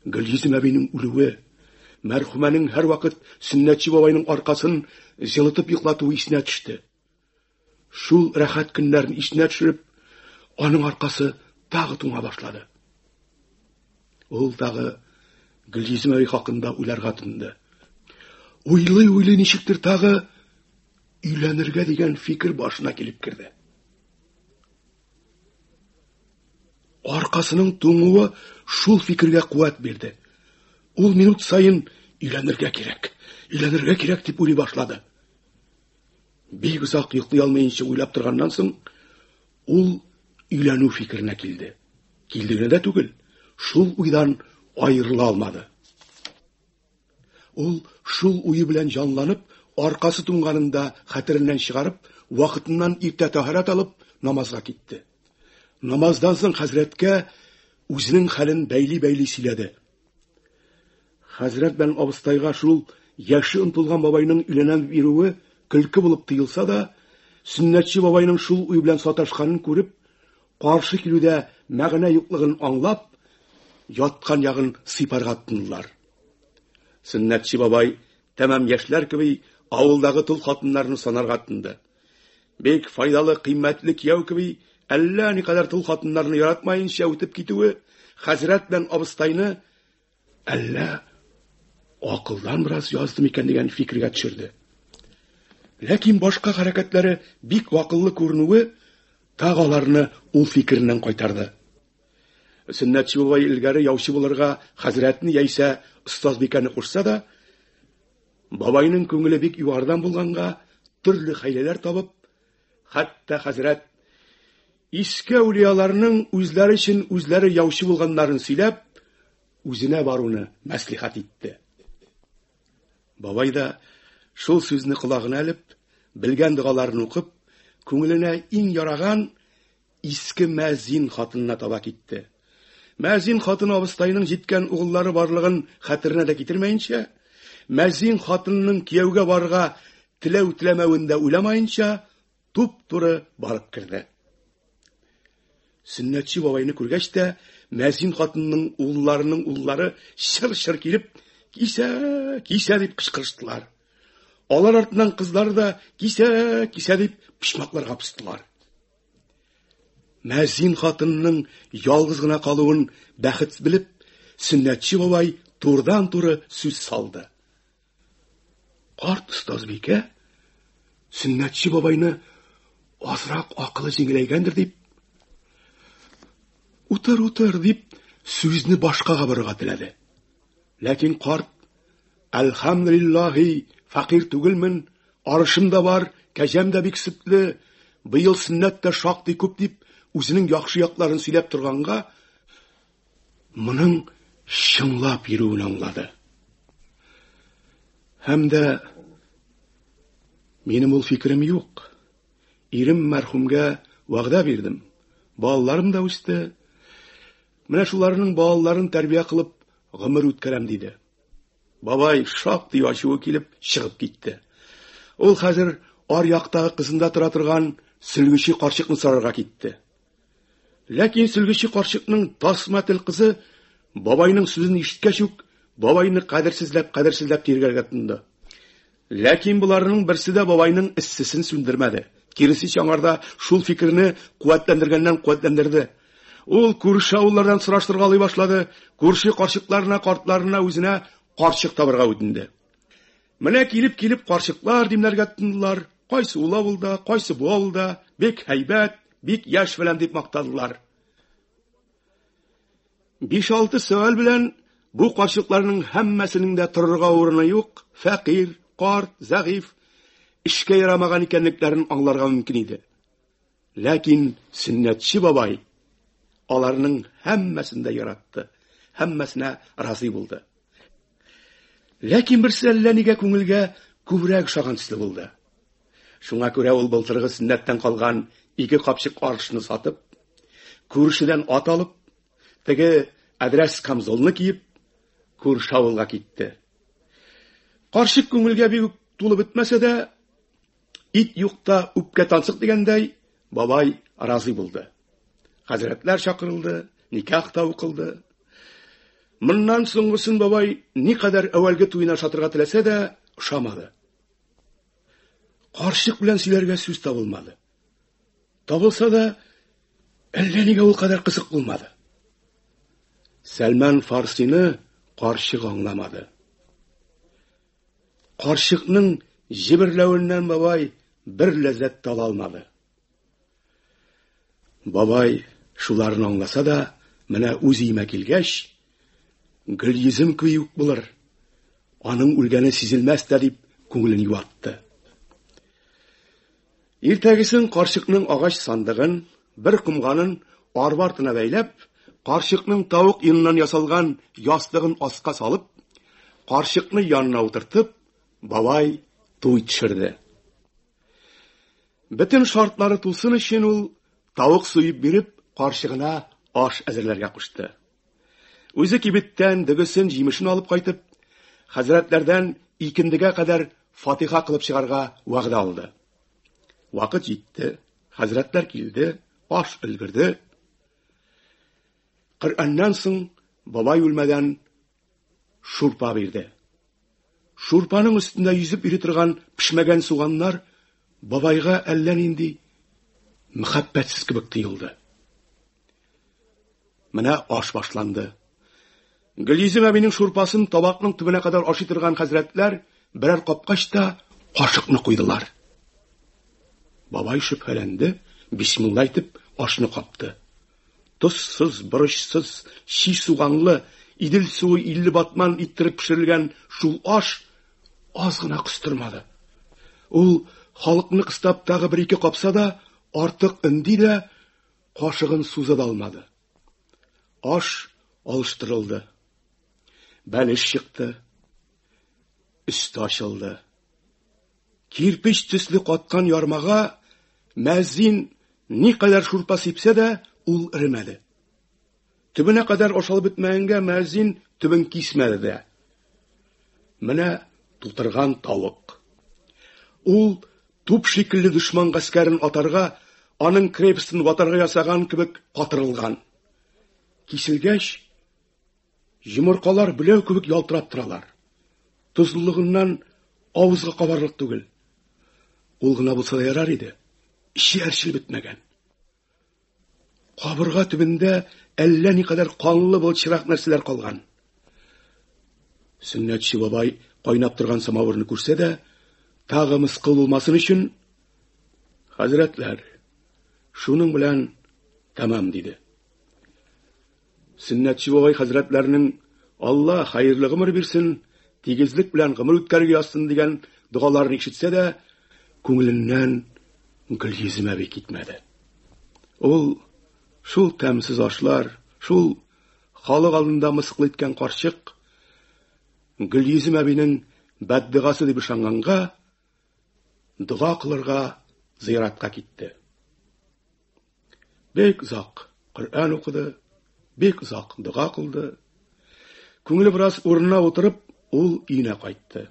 Гөлйөзем әбинең үлүе, мәрхүмәнең һәр вакыт Сөннәтче бабайның аркасын җылытып йоклатуы исенә төште. Шул рәхәт көннәрне исенә төшереп, аның аркасы тагы туңа башлады. Ул тагы Гөлйөзем әби хакында уйларга тотынды. Уйлый ничектер тагы өйләнергә дигән фикер башына килеп кирде. Аркасының туңуы шул фикергә куәт бирде. Ул минут сайын өйләнергә кирәк дип уйлый башлады. Бик озак йоклый алмаенча уйлап торганнан соң, ул өйләнү фикеренә килде. Килдегенә дә түгел, шул уйдан аерыла алмады. Ул шул уйы белән җанланып, аркасы туңганында хәтереннән чыгарып, вакытыннан иртә тәһарәт алып, намазга китте. Намаздан соң хәзрәткә үзенең хәлен бәйли сөйләде. Хәзрәт белән абыстайга шул яше онтылган бабайның өйләнеп йөрүе көлке булып тоелса да, Сөннәтче бабайның шул уй белән саташканын күреп, каршы килүдә мәгънә юклыгын аңлап, яткан ягын сыйпарга тотындылар. Сөннәтче бабай тәмам яшьләр кеби авылдагы тол хатыннарны санарга тотынды. Бик файдалы, кыйммәтле кияү кеби әллә никадәр тол хатыннарны яратмаенча үтеп китүе хәзрәт белән абыстайны әллә акылдан бераз язды микән дигән фикергә төшерде. Ләкин башка хәрәкәтләре бик вакыллы күренүе тагаларны ул фикереннән кайтарды. Сөннәтче бабай илгәре яучы булырга хәзрәтне яисә остазбикәне кушса да, бабайның күңеле бик югардан булганга, төрле хәйләләр табып, хәтта хәзрәт иске әүлияларның үзләре өчен үзләре яучы булганнарын сөйләп, үзенә баруны мәслихәт итте. Бабай да шул сүзне колагына алып, белгән дугаларын укып, күңеленә иң яраган иске мәзин хатынына таба китте. Мәзин хатын абыстайның җиткән угыллары барлыгын хәтеренә дә китермәенчә, мәзин хатынның кияүгә барга теләү-теләмәвендә уйламаенча, туп-туры барып кирде. Сөннәтче бабайны күргәч тә, мәзин хатынның улларының уллары шыр-шыр килеп, "Кисә, кисә" дип кычкырыштылар. Алар артыннан кызлары да "Кисә, кисә" дип пишмакларга пыстылар. Мәзин хатынның ялгыз гына калуын бәхет белеп, Сөннәтче бабай турдан-туры сүз салды. Карт остазбикә Сөннәтче бабайны азрак акылы җиңеләйгәндер дип, "Утыр" дип сүзне башкага борырга теләде. Ләкин карт "Әлхәмдүлиллаһи, фақир түгелмен, арышым да бар, кәҗәм дә бик сөтле, быел сөннәт тә шактый күп" дип үзенең яхшы якларын сөйләп торганга, моның чынлап йөрүен аңлады. Һәм дә минем ул фикерем юк. Ирем мәрхүмгә вәгъдә бирдем. Балаларым да үсте. Менә шуларның балаларын тәрбия кылып гомер үткәрәм диде. Бабай шактый ачуы килеп чыгып китте. Ул хәзер аръяктагы кызында тора торган Сөлгече карчыкны сарарга китте. Ләкин Сөлгече карчыкның тасма тел кызы бабайның сүзен ишеткәч үк бабайны кадерсезләп тиргәргә тотынды. Ләкин буларның берсе дә бабайның иссесен сүндермәде. Киресенчә аңарда шул фикерне куәтләндерде. Ул күрше авыллардан сораштыргалый башлады, күрше карчыкларына, картларына үзенә карчык табырга үтенде. Менә килеп карчыклар димләргә тотындылар. Кайсы ул авылда, кайсы бу авылда, бик һәйбәт, бик яшь фәлән дип мактадылар. 5-6 сөаль белән бу карчыкларның һәммәсенең дә торырга урыны юк, фәкыйр, карт, зәгыйф, эшкә ярамаган икәнлекләрен аңларга мөмкин иде. Ләкин Сөннәтче бабай аларның һәммәсен дә яратты, һәммәсенә разый булды. Ләкин берсе әллә нигә күңелгә күбрәк ошаган төсле булды. Шуңа күрә ул былтыргы сөннәттән калган 2 капчык арышны сатып, күршедән ат алып, теге адрес камзолны киеп, күрше авылга китте. Карчык күңелгә бик тулы бетмәсә дә, ит юкта үпкә тансык дигәндәй, бабай разый булды. Хәзрәтләр чакырылды, никах та укылды. Моннан соңгысын бабай никадәр әвәлге туена шатырга теләсә дә, ошамады. Карчык белән сөйләргә сүз табылмады. Табылса да, әллә нигә ул кадәр кызык булмады. Сәлман Фарсины карчык аңламады. Карчыкның җиберләвеннән бабай бер ләззәт тала алмады. Бабай шуларны аңласа да, менә үз өемә килгәч, Гөлйөзем кеби үк булыр. Аның үлгәне сизелмәс тә дип күңелен юатты. Иртәгесен карчыкның агач сандыгын, бер кумганын арба артына бәйләп, карчыкның тавык йоныннан ясалган ястыгын аска салып, карчыкны янына утыртып, бабай туй төшерде. Бөтен шартлары тулсын өчен ул тавык суеп биреп, карчыгына аш әзерләргә кушты. Үзе кибеттән дөгесен, җимешен алып кайтып, хәзрәтләрдән икендегә кадәр фатиха кылып чыгарга вәгъдә алды. Вакыт җитте, хәзрәтләр килде, аш өлгерде. Коръәннән соң бабай үлмәдән шурпа бирде. Шурпаның өстендә йөзеп йөри торган пешмәгән суганнар бабайга әллә нинди мөхәббәтсез кебек тоелды. Менә аш башланды. Гөлйөзем әбинең шурпасын табакның төбенә кадәр ашый торган хәзрәтләр берәр капкач та кашыкны куйдылар. Бабай шөбһәләнде, бисмилла әйтеп ашны капты. Тозсыз, борычсыз, чи суганлы, идел суы 50 батман иттереп пешерелгән шул аш аз гына кыстырмады. Ул халыкны кыстап тагы 1-2 капса да, артык инди дә кашыгын суза да алмады. Аш алыштырылды. Бәлеш чыкты. Өсте ачылды. Кирпич төсле каткан ярмага мәзин никадәр шурпа сипсә дә, ул иремәде. Төбенә кадәр ашалып бетмәгәнгә мәзин төбен кисмәде дә. Менә тутырган тавык. Ул туп шикелле дошман гаскәрен атарга, аның крепостын ватарга ясаган кебек катырылган. Киселгәч, йомыркалар беләү кебек ялтырап торалар. Тузлыгыннан авызга кабарлык түгел. Ул гына булса да ярар иде. Ичи әрчил бетмәгән. Кабырга төбендә әллә никадәр канлы былчырак нәрсәләр калган. Сөннәтче бабай кайнап торган самавырны күрсә дә, тагы мыскыл булмасын өчен, хәзрәтләр, шуның белән тамам диде. Сөннәтче бабай хәзрәтләрнең Алла хәерле гомер бирсен, тигезлек белән гомер үткәргә язсын дигән дугаларын ишетсә дә, күңеленнән Гөлйөзем әби китмәде. Ул шул тәмсез ашлар, шул халык алдында мыскыл иткән карчык Гөлйөзем әбинең бәддугасы дип ышанганга, дуга кылырга зыяратка китте. Бик озак Коръән укыды, бик озак дуга кылды. Күңеле бераз урынына утырып, ул өенә кайтты.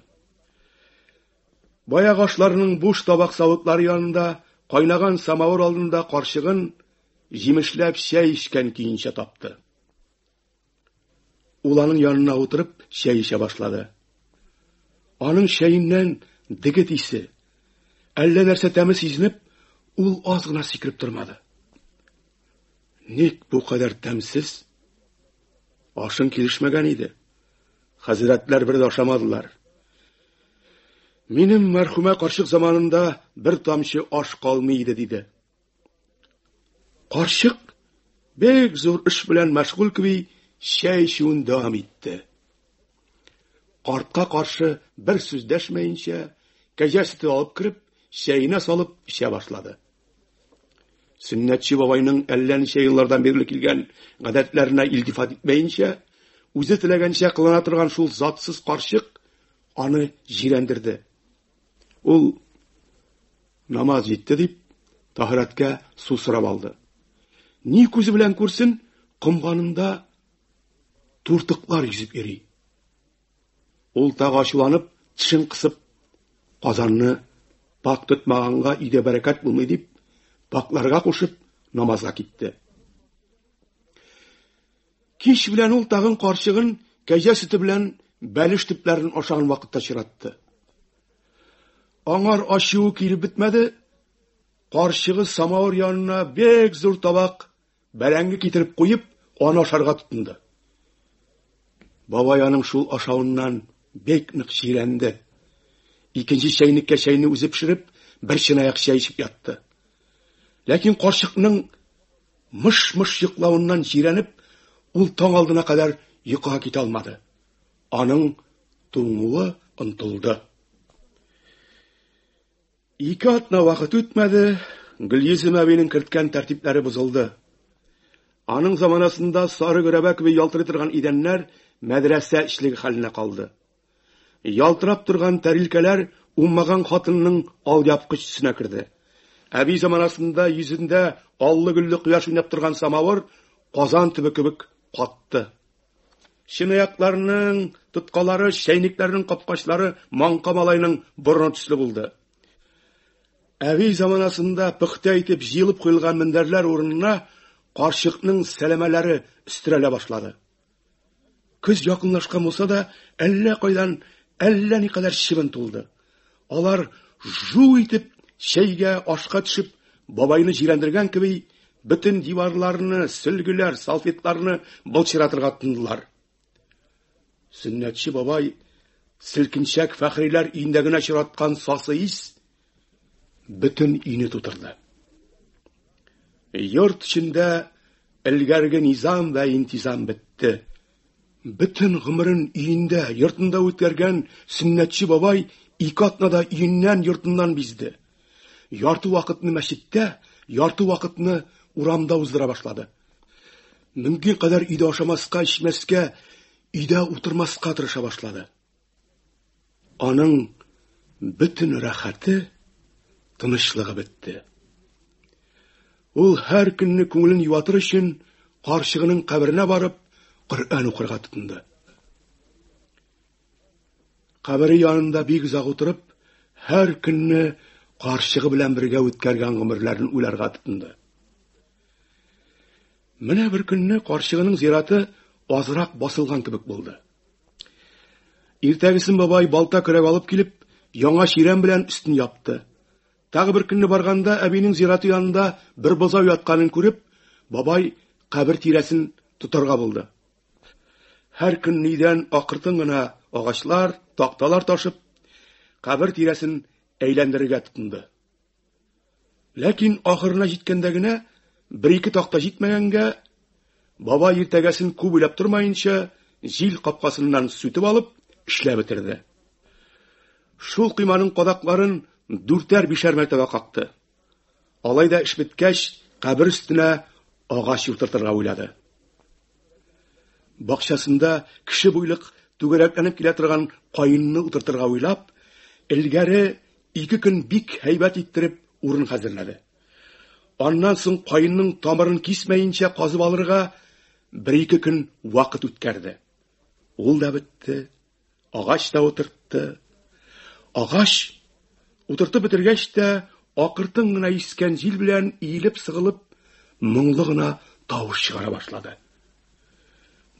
Баягы ашларның буш табак савытлары янында, кайнаган самавыр алдында карчыгын җимешләп чәй ичкән көенчә тапты. Ул аның янына утырып чәй ичә башлады. Аның чәйеннән дигет исе, әллә нәрсә тәме сизенеп, ул аз гына сикереп тормады. Ник бу кадәр тәмсез? Ашын килешмәгән иде. Хәзрәтләр бер дә ашамадылар. Минем мәрхүмә карчык заманында бер тамчы аш калмый иде, диде. Карчык бек зур эш белән мәшгуль кеби чәй эчүен дәвам итте. Картка каршы бер сүз дәшмәенчә, кәҗә сөте алып кереп, чәенә салып эчә башлады. Сөннәтче бабайның әллә ничә еллардан бирле килгән гадәтләренә илтифат итмәенчә, үзе теләгәнчә кылына торган шул затсыз карчык аны җирәндерде. Ул намаз җитте дип, таһараткә су сорап алды. Ни күзе белән күрсен, комганында туртыклар йөзеп йөри. Ул тагы ачуланып, тишен кысып, казанны пак тотмаганга өйдә бәрәкәт булмый дип, пакларга кушып, намазга китте. Кич белән ул тагын карчыгын кәҗә сөте белән бәлеш төпләрен ашаган вакытта чиратты. Аңар ачуы килеп бетмәде, карчыгы самавыр янына бек зур табак бәрәңге китереп куеп, аны ашарга тотынды. Бабай аның шул ашавыннан бек нык җирәнде. Икенче чәйнеккә чәйне үзе пешереп, бер чынаяк чәй эчеп ятты. Ләкин карчыкның мыш-мыш йоклавыннан җирәнеп, ул таң алдына кадәр йокыга китә алмады. Аның туңуы онтылды. Ике атна вакыт үтмәде, Гөлйөзем әбинең керткән тәртипләре бозылды. Аның заманасында сары гөрәбә кеби ялтырый торган идәннәр мәдрәсә эшлеге хәленә калды. Ялтырап торган тәрилкәләр уммаган хатынның алъяпкыч төсенә керде. Әби заманасында йөзендә аллы-гөлле кояш уйнап торган самавыр казан төбе кебек катты. Чынаякларның тоткалары, чәйнекләрнең капкачлары маңка малайның борыны төсле булды. Әби заманасында пөхтә итеп җыелып куелган мендәрләр урынына карчыкның сәләмәләре өстерәлә башлады. Көз якынлашкан булса да, әллә кайдан әллә никадәр чибен тулды. Алар жу итеп чәйгә, ашка төшеп, бабайны җирәндергән кеби, бөтен диварларны, сөлгеләр, салфетларны былчыратырга тындылар. Сөннәтче бабай селкинчәк фәхриләр өендә генә чираткан сасы ис бөтен өйне тутырды. Йорт эчендә элгәрге низам вә интизам бетте. Бөтен гомерен өендә, йортында үткәргән сөннәтче бабай ике атнада өеннән, йортыннан бизде. Ярты вакытны мәчеттә, ярты вакытны урамда уздыра башлады. Мөмкин кадәр өйдә ашамаска, эчмәскә, өйдә утырмаска тырыша башлады. Аның бөтен рәхәте, тынычлыгы бетте. Ул һәр көнне күңелен юатыр өчен карчыгының каберенә барып, Коръән укырга тотынды. Кабере янында бик озак утырып, һәр көнне карчыгы белән бергә үткәргән гомерләрен уйларга тотынды. Менә бер көнне карчыгының зираты азрак басылган кебек булды. Иртәгесен бабай балта көрәк алып килеп, яңа чирәм белән өстен япты. Тагы бер көнне барганда, әбинең зираты янында бер бозау ятканын күреп, бабай кабер тирәсен тутырга булды. Һәр көн нидән акыртын гына агачлар, такталар ташып, кабер тирәсен әйләндерергә тотынды. Ләкин ахырына җиткәндә генә бер-ике такта җитмәгәнгә, бабай иртәгәсен күп уйлап тормаенча, җил капкасыннан сүтеп алып, эшләп бетерде. Шул кыйманың кадакларын 4-5 мәртәбә какты. Алай да эш биткәч, кабер өстенә агач утыртырга уйлады. Бакчасында кеше буйлык түгәрәкләнеп килә торган каенны утыртырга уйлап, элгәре 2 көн бик һәйбәт иттереп урын хәзерләде. Аннан соң каенның тамырын кисмәенчә казып алырга 1-2 көн вакыт үткәрде. Ул да бетте, агач та утыртты. Агач утыртып бетергәч тә, акыртын гына искән җил белән иелеп сыгылып, моңлы гына тавыш чыгара башлады.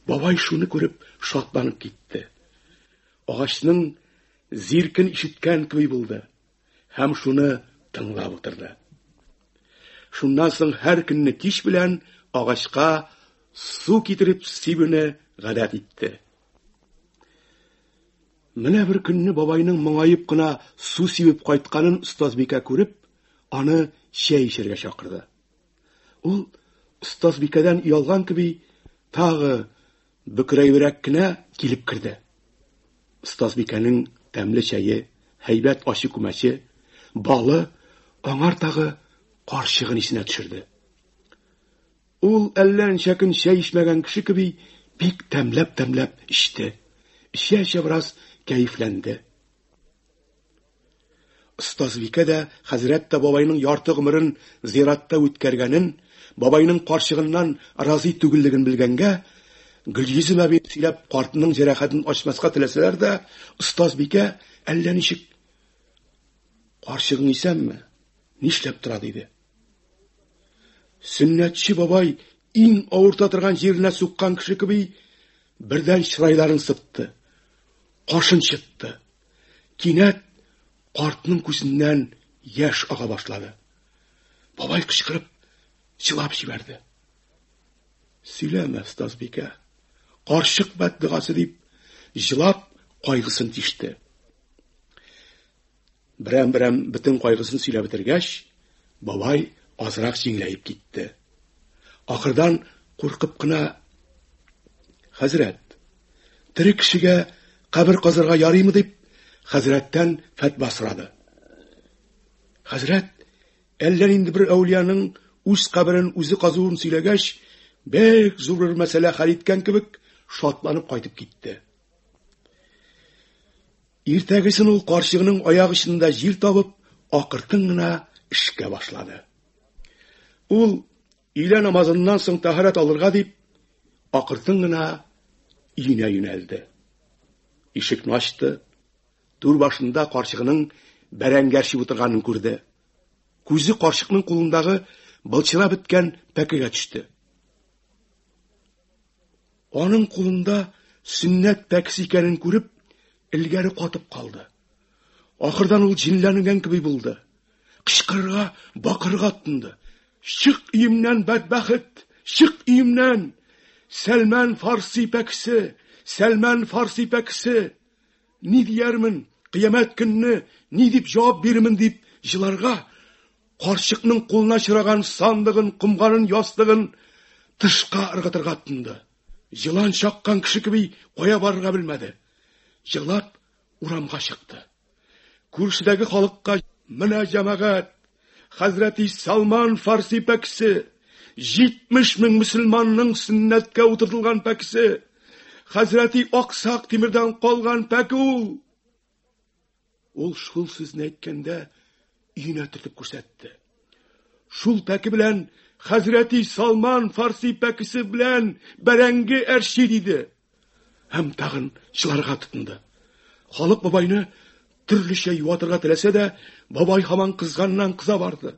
Бабай шуны күреп шатланып китте. Агачның зиркен ишеткән кеби булды һәм шуны тыңлап утырды. Шуннан соң һәр көнне кич белән агачка су китереп сибүне гадәт итте. Менә бер көнне бабайның моңаеп кына су сибеп кайтканын остазбикә күреп, аны чәй эчәргә чакырды. Ул остазбикәдән уялган кеби тагы бөкрәйрәк кенә килеп керде. Остазбикәнең тәмле чәе, һәйбәт ачы күмәче, балы аңар тагы карчыгын исенә төшерде. Ул әллә ничә көн чәй эчмәгән кеше кеби бик тәмләп эчте. Эчә бераз кәефләнде. Остазбикә дә хәзрәт тә бабайның ярты гомерен зиратта үткәргәнен, бабайның карчыгыннан разый түгеллеген белгәнгә, Гөлйөзем әби сөйләп картының җәрәхәтен ачмаска теләсәләр дә, остазбикә әллә ничек: "Карчыгың исәнме? Нишләп тора?" диде. Сөннәтче бабай иң авырта торган җиренә суккан кеше кеби бердән чырайларын сытты. Кашын чытты. Кинәт картның күзеннән яшь ага башлады. Бабай кычкырып, җылап җибәрде. "Сөйләмә, остазбикә. Карчык бәддугасы" дип, җылап кайгысын тиште. Берәм-берәм бөтен кайгысын сөйләп бетергәч, бабай азрак җиңеләеп китте. Ахырдан куркып кына: "Хәзрәт, тере кешегә кабер казырга ярыймы?" дип, хәзрәттән фәтва сорады. Хәзрәт әллә инде бер әүлияның үз каберен үзе казуын сөйләгәч, бәк зур бер мәсьәлә хәл иткән кебек шатланып кайтып китте. Иртәгесен ул карчыгының аяк очында җир табып, акыртын гына эшкә башлады. Ул илә намазыннан соң тәһарәт алырга дип, акыртын гына өенә юнәлде. Ишекне ачты. Түр башында карчыгының бәрәңгәрчи утырганын күрде. Күзе карчыкның кулындагы былчыра беткән пәкегә төште. Аның кулында сөннәт пәкесе икәнен күреп, илгәре катып калды. Ахырдан ул җинләнгән кеби булды. Кычкырырга, бакырга тынды. "Чык өемнән, бәдбәхет! Чык өемнән! Сәлман Фарси пәкесе! Сәлман Фарси пәкесе! Ни диярмен? Кыямәт көнне ни дип җавап бирмен?" дип җыларга, карчыкның кулына чыраган сандыгын, кумганын, ястыгын тышка ыргытырга тынды. Җылан чаккан кеше кеби кая барырга белмәде. Җылап урамга чыкты. Күршедәге халыкка: "Менә җәмәгать, хәзрәти Салман Фарси пәкесе, 70 мең мөселманның сөннәткә утыртылган пәкесе, хәзрәти Аксак Тимирдән калган пәке ул." Ул шул сүзне әйткәндә өенә төртеп күрсәтте. Шул пәке белән хәзрәти Салман Фарси пәкесе белән бәрәңге әрши диде. Һәм тагын җыларга тотынды. Халык бабайны төрлечә юатырга теләсә дә, бабай һаман кызганнан-кыза барды.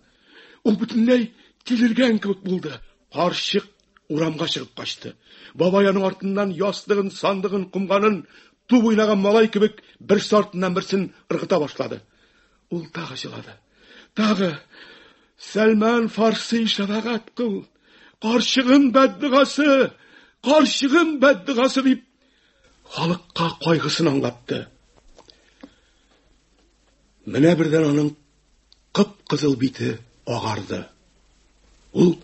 Ул бөтенләй тилергән кебек булды. Карчык урамга чыгып качты. Бабай аның артыннан ястыгын, сандыгын, кумганын туп уйнаган малай кебек берсе артыннан берсен ыргыта башлады. Ул тагы җылады. Тагы: "Сәлман Фарси шәфәгать кыл! Карчыгым бәддугасы! Карчыгым бәддугасы!" дип халыкка кайгысын аңлатты. Менә бердән аның кып-кызыл бите агарды. Ул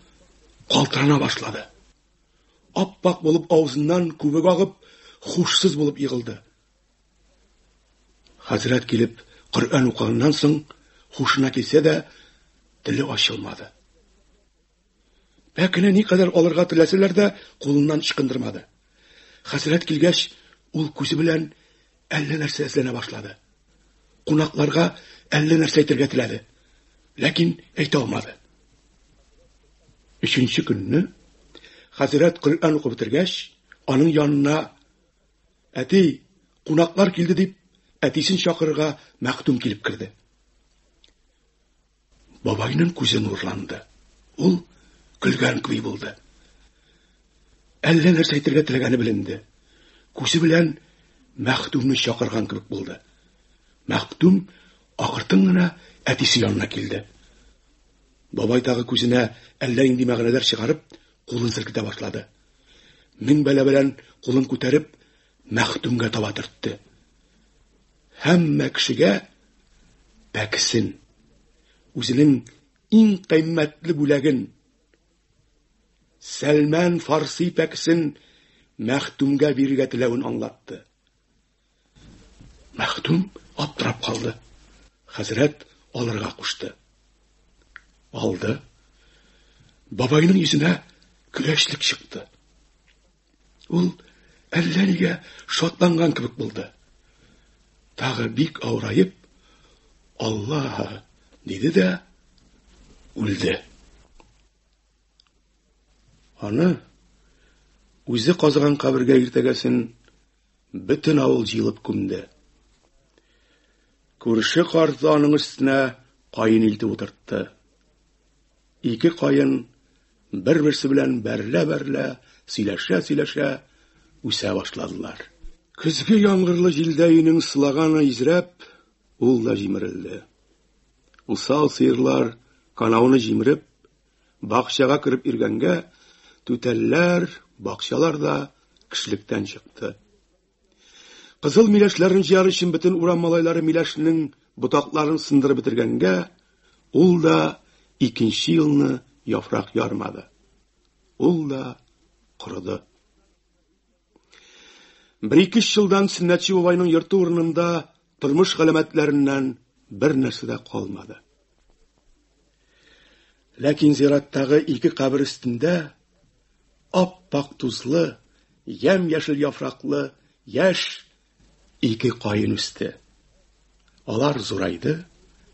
калтырана башлады. Аппак булып авызыннан күбек агып, хушсыз булып егылды. Хәзрәт килеп Коръән укыганнан соң хушына килсә дә, теле ачылмады. Пәкене никадәр алырга теләсәләр дә, кулыннан ычкындырмады. Хәзрәт килгәч, ул күзе белән әллә нәрсә эзләнә башлады. Кунакларга әллә нәрсә әйтергә теләде, ләкин әйтә алмады. 3нче көнне хәзрәт Коръән укып бетергәч, аның янына: "Әти, кунаклар килде" дип, әтисен чакырырга Мәхдүм килеп керде. Бабайның күзе нурланды. Ул көлгән кеби булды. Әллә нәрсә әйтергә теләгәне беленде. Күзе белән Мәхдүмне чакырган кебек булды. Мәхдүм акыртын гына әтисе янына килде. Бабай тагы күзенә әллә инде мәгънәләр чыгарып, кулын селкетә башлады. Мин бәла белән кулын күтәреп, Мәхдүмгә таба төртте. һәммә кешегә пәкесен, үзенең иң кыйммәтле бүләген, Сәлман Фарси пәкесен Мәхтүмгә бирергә теләвен аңлатты. Мәхтүм аптырап калды. Хәзрәт алырга кушты. Алды. Бабайның йөзенә көләчлек чыкты. Ул әллә нигә шатланган кебек булды. Тагы бик авырайып, Алла диде дә үлде. Аны үзе казыган кабергә иртәгәсен бөтен авыл җыелып күмде. Күрше карты аның өстенә каен илтеп утыртты. Ике каен бер-берсе белән бәрлә-бәрлә, сөйләшә-сөйләшә үсә башладылар. Көзге яңгырлы җилдә өйнең сылаганы изрәп, ул да җимерелде. Усал сыерлар канауны җимереп, бакчага кирип иргәнгә, түтәлләр, бакчалар да кишлектән чыкты. Кызыл миләшләрне җыяр өчен бөтен урам малайлары миләшнең ботакларын сындырып бетергәнгә, ул да икенче елны яфрак ярмады. Ул да корыды. Бер-ике елдан Сөннәтче бабайның йорты урынында тормыш галәмәтләреннән бер нәрсә дә калмады. Ләкин зираттагы ике кабер өстендә ап-пак тузлы, ям-яшел яфраклы, яшь ике каен үсте. Алар зурайды,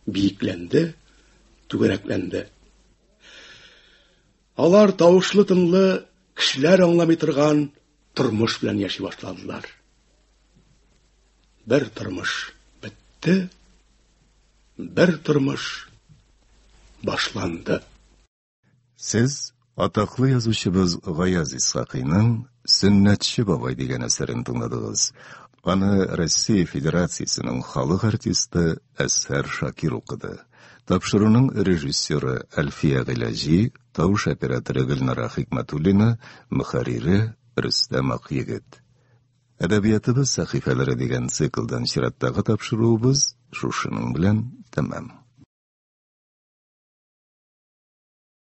биекләнде, түгәрәкләнде. Алар тавышлы тынлы, кешеләр аңламый торган тормыш белән яши башладылар. Бер тормыш бетте, бер тормыш башланды. Сез атаклы язучыбыз Гаяз Исхакыйның Сөннәтче бабай дигән әсәрен тыңладыгыз. Аны Россия Федерациясының халык артисты Әсәр Шакир укыды. Тапшыруның режиссеры Әлфия Гыйлаҗи, тавыш операторы Гөлнара Хикмәтуллина, мөхәррире Рөстәм Акъегет. Әдәбиятыбыз сәхифәләре дигән циклдан чираттагы тапшыруыбыз шушының белән тәмам.